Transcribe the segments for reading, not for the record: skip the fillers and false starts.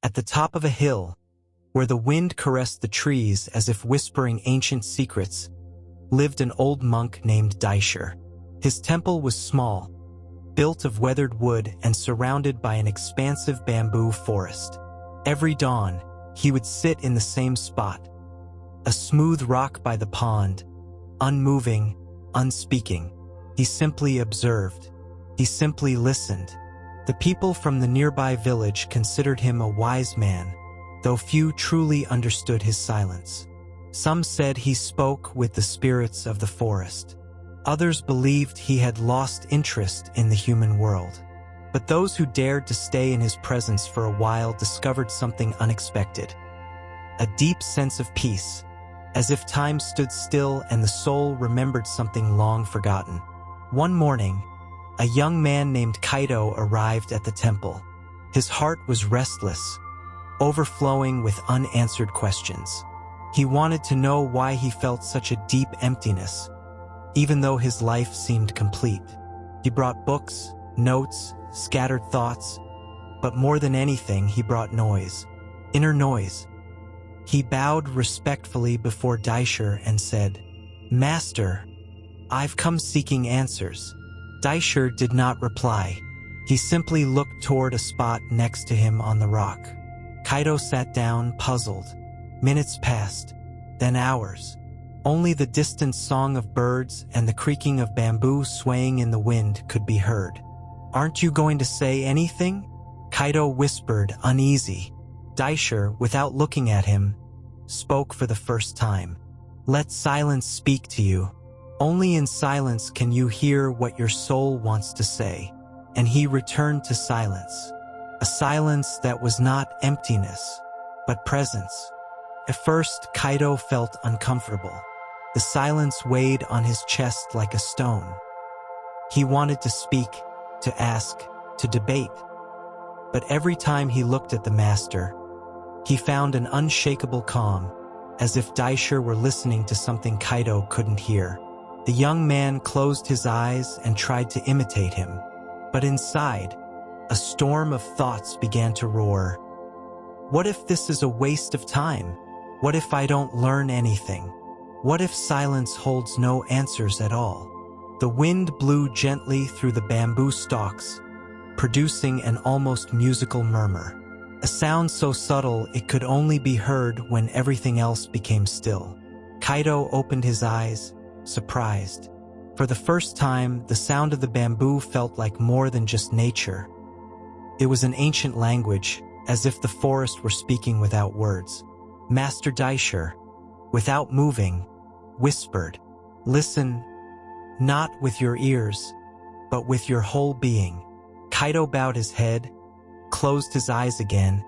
At the top of a hill, where the wind caressed the trees as if whispering ancient secrets, lived an old monk named Daisher. His temple was small, built of weathered wood and surrounded by an expansive bamboo forest. Every dawn, he would sit in the same spot, a smooth rock by the pond, unmoving, unspeaking. He simply observed. He simply listened. The people from the nearby village considered him a wise man, though few truly understood his silence. Some said he spoke with the spirits of the forest. Others believed he had lost interest in the human world. But those who dared to stay in his presence for a while discovered something unexpected. A deep sense of peace, as if time stood still and the soul remembered something long forgotten. One morning, a young man named Kaido arrived at the temple. His heart was restless, overflowing with unanswered questions. He wanted to know why he felt such a deep emptiness, even though his life seemed complete. He brought books, notes, scattered thoughts, but more than anything, he brought noise, inner noise. He bowed respectfully before Daisher and said, "Master, I've come seeking answers." Daisher did not reply. He simply looked toward a spot next to him on the rock. Kaido sat down, puzzled. Minutes passed, then hours. Only the distant song of birds and the creaking of bamboo swaying in the wind could be heard. "Aren't you going to say anything?" Kaido whispered, uneasy. Daisher, without looking at him, spoke for the first time. "Let silence speak to you. Only in silence can you hear what your soul wants to say." And he returned to silence. A silence that was not emptiness, but presence. At first, Kaido felt uncomfortable. The silence weighed on his chest like a stone. He wanted to speak, to ask, to debate. But every time he looked at the master, he found an unshakable calm, as if Daisher were listening to something Kaido couldn't hear. The young man closed his eyes and tried to imitate him. But inside, a storm of thoughts began to roar. What if this is a waste of time? What if I don't learn anything? What if silence holds no answers at all? The wind blew gently through the bamboo stalks, producing an almost musical murmur. A sound so subtle it could only be heard when everything else became still. Kaido opened his eyes, surprised. For the first time, the sound of the bamboo felt like more than just nature. It was an ancient language, as if the forest were speaking without words. Master Daisher, without moving, whispered, "Listen, not with your ears, but with your whole being." Kaido bowed his head, closed his eyes again,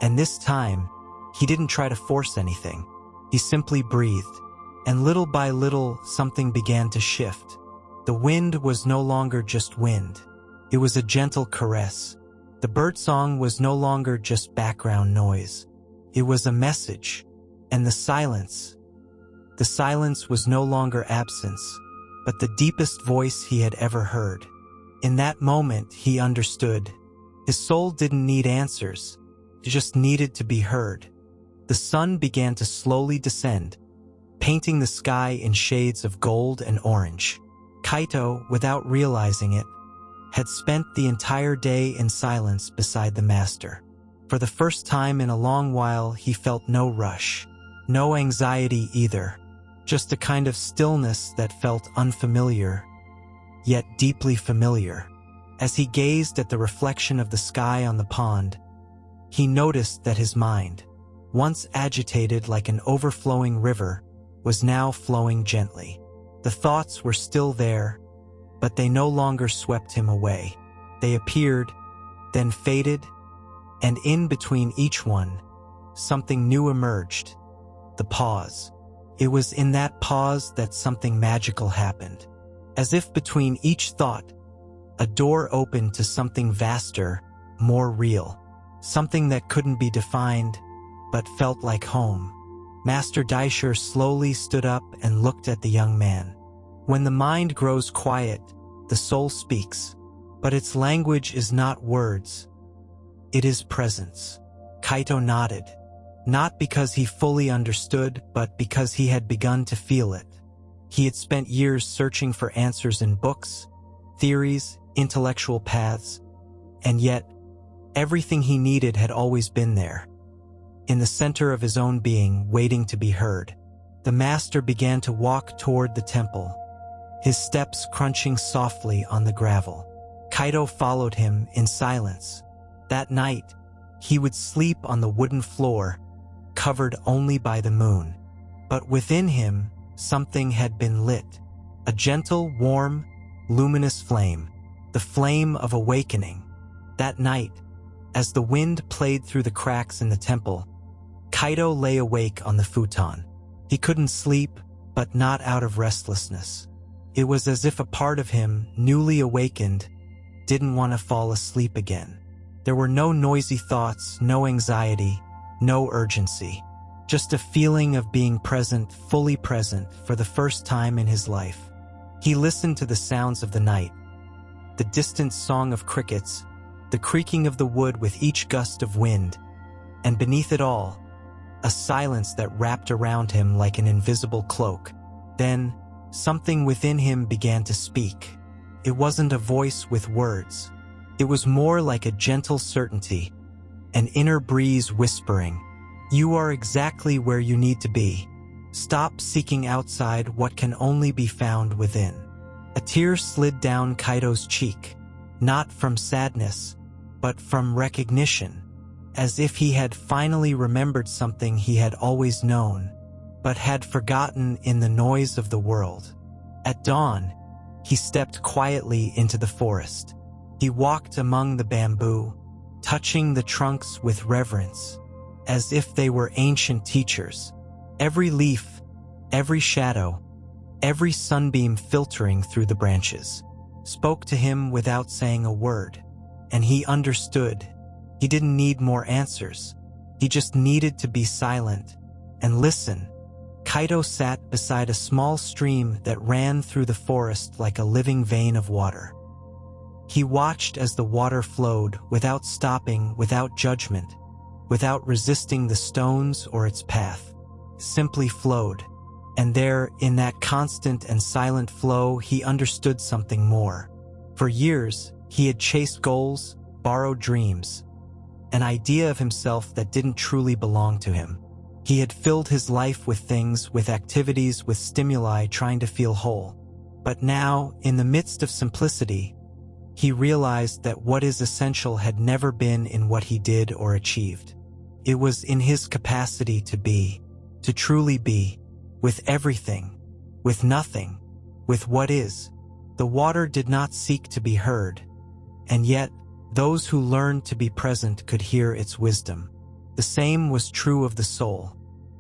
and this time, he didn't try to force anything. He simply breathed, and little by little, something began to shift. The wind was no longer just wind. It was a gentle caress. The birdsong was no longer just background noise. It was a message. And the silence was no longer absence, but the deepest voice he had ever heard. In that moment, he understood. His soul didn't need answers. It just needed to be heard. The sun began to slowly descend, painting the sky in shades of gold and orange. Kaido, without realizing it, had spent the entire day in silence beside the master. For the first time in a long while, he felt no rush, no anxiety either, just a kind of stillness that felt unfamiliar, yet deeply familiar. As he gazed at the reflection of the sky on the pond, he noticed that his mind, once agitated like an overflowing river, was now flowing gently. The thoughts were still there, but they no longer swept him away. They appeared, then faded, and in between each one, something new emerged. The pause. It was in that pause that something magical happened. As if between each thought, a door opened to something vaster, more real. Something that couldn't be defined, but felt like home. Master Daisher slowly stood up and looked at the young man. When the mind grows quiet, the soul speaks, but its language is not words. It is presence. Kaido nodded, not because he fully understood, but because he had begun to feel it. He had spent years searching for answers in books, theories, intellectual paths, and yet everything he needed had always been there. In the center of his own being, waiting to be heard, the master began to walk toward the temple, his steps crunching softly on the gravel. Kaido followed him in silence. That night, he would sleep on the wooden floor, covered only by the moon. But within him, something had been lit. A gentle, warm, luminous flame. The flame of awakening. That night, as the wind played through the cracks in the temple, Kaido lay awake on the futon. He couldn't sleep, but not out of restlessness. It was as if a part of him, newly awakened, didn't want to fall asleep again. There were no noisy thoughts, no anxiety, no urgency. Just a feeling of being present, fully present, for the first time in his life. He listened to the sounds of the night, the distant song of crickets, the creaking of the wood with each gust of wind, and beneath it all, a silence that wrapped around him like an invisible cloak. Then, something within him began to speak. It wasn't a voice with words. It was more like a gentle certainty, an inner breeze whispering, "You are exactly where you need to be. Stop seeking outside what can only be found within." A tear slid down Kaido's cheek, not from sadness, but from recognition, as if he had finally remembered something he had always known, but had forgotten in the noise of the world. At dawn, he stepped quietly into the forest. He walked among the bamboo, touching the trunks with reverence, as if they were ancient teachers. Every leaf, every shadow, every sunbeam filtering through the branches, spoke to him without saying a word, and he understood. He didn't need more answers. He just needed to be silent and listen. Kaido sat beside a small stream that ran through the forest like a living vein of water. He watched as the water flowed, without stopping, without judgment, without resisting the stones or its path. Simply flowed. And there, in that constant and silent flow, he understood something more. For years, he had chased goals, borrowed dreams, an idea of himself that didn't truly belong to him. He had filled his life with things, with activities, with stimuli, trying to feel whole. But now, in the midst of simplicity, he realized that what is essential had never been in what he did or achieved. It was in his capacity to be, to truly be, with everything, with nothing, with what is. The water did not seek to be heard, and yet, those who learned to be present could hear its wisdom. The same was true of the soul.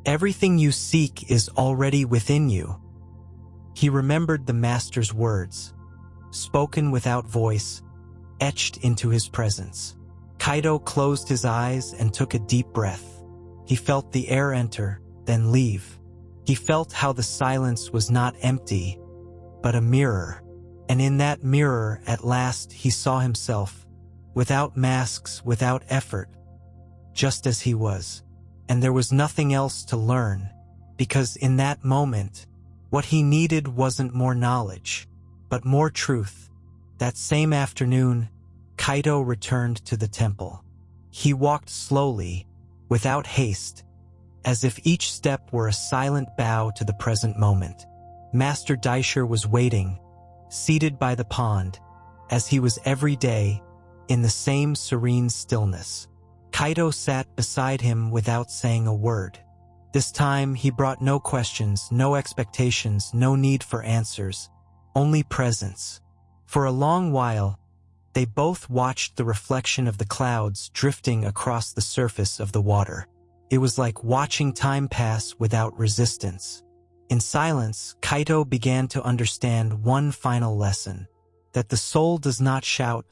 Everything you seek is already within you. He remembered the master's words, spoken without voice, etched into his presence. Kaido closed his eyes and took a deep breath. He felt the air enter, then leave. He felt how the silence was not empty, but a mirror. And in that mirror, at last, he saw himself, without masks, without effort, just as he was. And there was nothing else to learn, because in that moment, what he needed wasn't more knowledge, but more truth. That same afternoon, Kaido returned to the temple. He walked slowly, without haste, as if each step were a silent bow to the present moment. Master Daisher was waiting, seated by the pond, as he was every day, in the same serene stillness. Kaido sat beside him without saying a word. This time he brought no questions, no expectations, no need for answers, only presence. For a long while, they both watched the reflection of the clouds drifting across the surface of the water. It was like watching time pass without resistance. In silence, Kaido began to understand one final lesson, that the soul does not shout,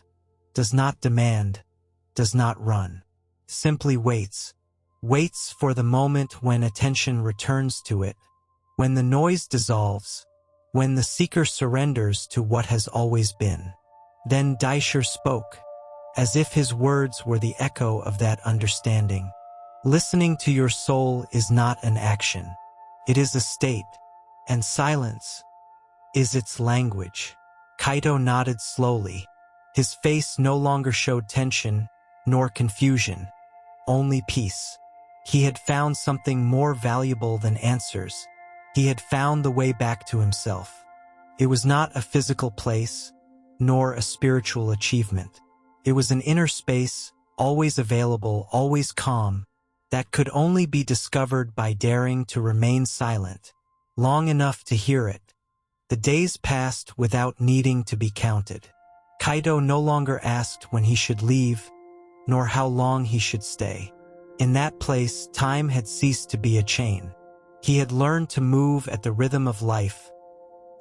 does not demand, does not run. Simply waits. Waits for the moment when attention returns to it, when the noise dissolves, when the seeker surrenders to what has always been. Then Daisher spoke, as if his words were the echo of that understanding. Listening to your soul is not an action. It is a state, and silence is its language. Kaido nodded slowly. His face no longer showed tension nor confusion, only peace. He had found something more valuable than answers. He had found the way back to himself. It was not a physical place, nor a spiritual achievement. It was an inner space, always available, always calm, that could only be discovered by daring to remain silent, long enough to hear it. The days passed without needing to be counted. Kaido no longer asked when he should leave, nor how long he should stay. In that place, time had ceased to be a chain. He had learned to move at the rhythm of life,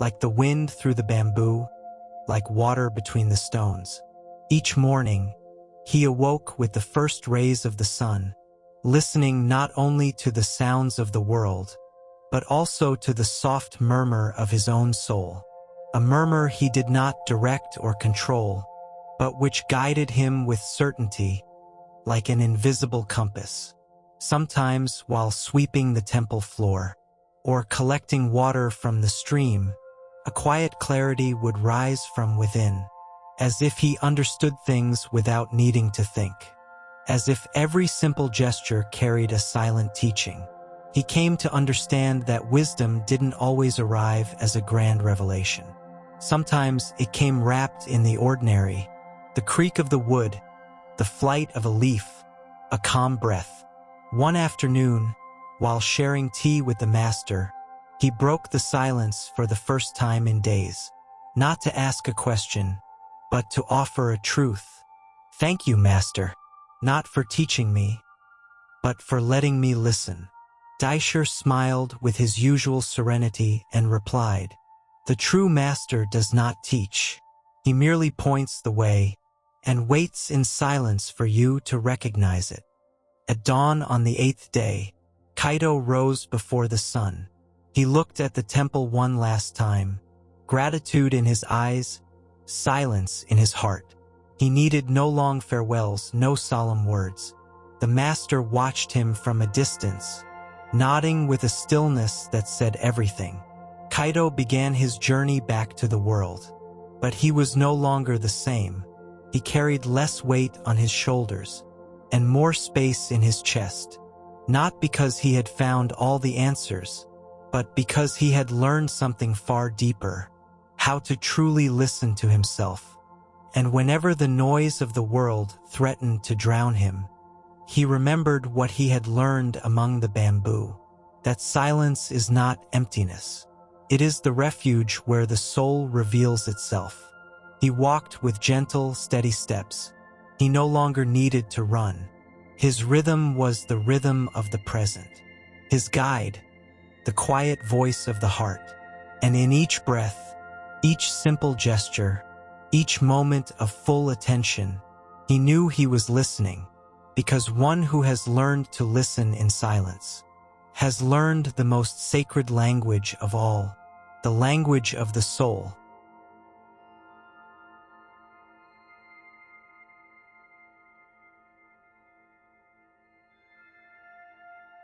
like the wind through the bamboo, like water between the stones. Each morning, he awoke with the first rays of the sun, listening not only to the sounds of the world, but also to the soft murmur of his own soul. A murmur he did not direct or control, but which guided him with certainty, like an invisible compass. Sometimes, while sweeping the temple floor, or collecting water from the stream, a quiet clarity would rise from within, as if he understood things without needing to think, as if every simple gesture carried a silent teaching. He came to understand that wisdom didn't always arrive as a grand revelation. Sometimes it came wrapped in the ordinary, the creak of the wood, the flight of a leaf, a calm breath. One afternoon, while sharing tea with the master, he broke the silence for the first time in days, not to ask a question, but to offer a truth. "Thank you, master, not for teaching me, but for letting me listen." Daisher smiled with his usual serenity and replied, "The true master does not teach. He merely points the way and waits in silence for you to recognize it." At dawn on the 8th day, Kaido rose before the sun. He looked at the temple one last time, gratitude in his eyes, silence in his heart. He needed no long farewells, no solemn words. The master watched him from a distance, nodding with a stillness that said everything. Kaido began his journey back to the world, but he was no longer the same. He carried less weight on his shoulders and more space in his chest, not because he had found all the answers, but because he had learned something far deeper, how to truly listen to himself. And whenever the noise of the world threatened to drown him, he remembered what he had learned among the bamboo, that silence is not emptiness. It is the refuge where the soul reveals itself. He walked with gentle, steady steps. He no longer needed to run. His rhythm was the rhythm of the present. His guide, the quiet voice of the heart. And in each breath, each simple gesture, each moment of full attention, he knew he was listening, because one who has learned to listen in silence has learned the most sacred language of all, the language of the soul.